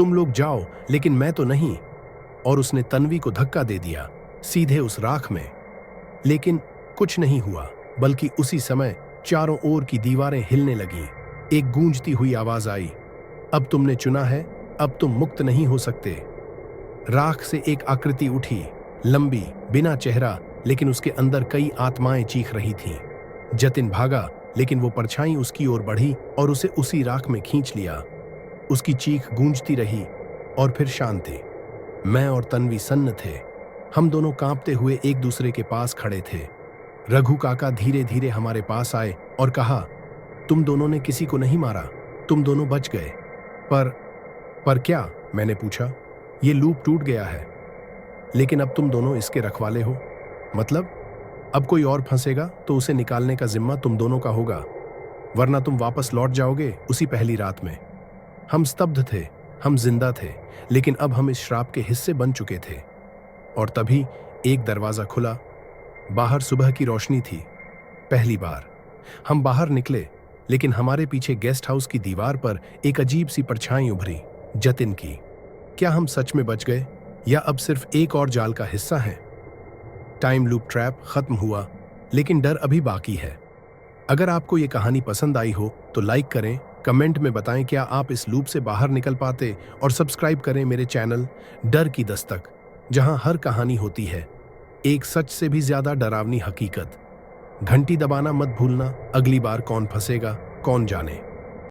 तुम लोग जाओ, लेकिन मैं तो नहीं। और उसने तन्वी को धक्का दे दिया, सीधे उस राख में। लेकिन कुछ नहीं हुआ, बल्कि उसी समय चारों ओर की दीवारें हिलने लगीं। एक गूंजती हुई आवाज आई, अब तुमने चुना है, अब तुम मुक्त नहीं हो सकते। राख से एक आकृति उठी, लंबी, बिना चेहरा, लेकिन उसके अंदर कई आत्माएं चीख रही थीं। जतिन भागा, लेकिन वो परछाई उसकी ओर बढ़ी और उसे उसी राख में खींच लिया। उसकी चीख गूंजती रही और फिर शांत थी। मैं और तन्वी सन्न थे। हम दोनों कांपते हुए एक दूसरे के पास खड़े थे। रघु काका धीरे धीरे हमारे पास आए और कहा, तुम दोनों ने किसी को नहीं मारा, तुम दोनों बच गए। पर क्या? मैंने पूछा। ये लूप टूट गया है, लेकिन अब तुम दोनों इसके रखवाले हो। मतलब? अब कोई और फंसेगा तो उसे निकालने का जिम्मा तुम दोनों का होगा, वरना तुम वापस लौट जाओगे उसी पहली रात में। हम स्तब्ध थे, हम जिंदा थे, लेकिन अब हम इस श्राप के हिस्से बन चुके थे। और तभी एक दरवाजा खुला। बाहर सुबह की रोशनी थी। पहली बार हम बाहर निकले, लेकिन हमारे पीछे गेस्ट हाउस की दीवार पर एक अजीब सी परछाई उभरी, जतिन की। क्या हम सच में बच गए, या अब सिर्फ एक और जाल का हिस्सा है? टाइम लूप ट्रैप खत्म हुआ, लेकिन डर अभी बाकी है। अगर आपको ये कहानी पसंद आई हो तो लाइक करें, कमेंट में बताएं क्या आप इस लूप से बाहर निकल पाते, और सब्सक्राइब करें मेरे चैनल डर की दस्तक, जहां हर कहानी होती है एक सच से भी ज्यादा डरावनी हकीकत। घंटी दबाना मत भूलना। अगली बार कौन फंसेगा, कौन जाने।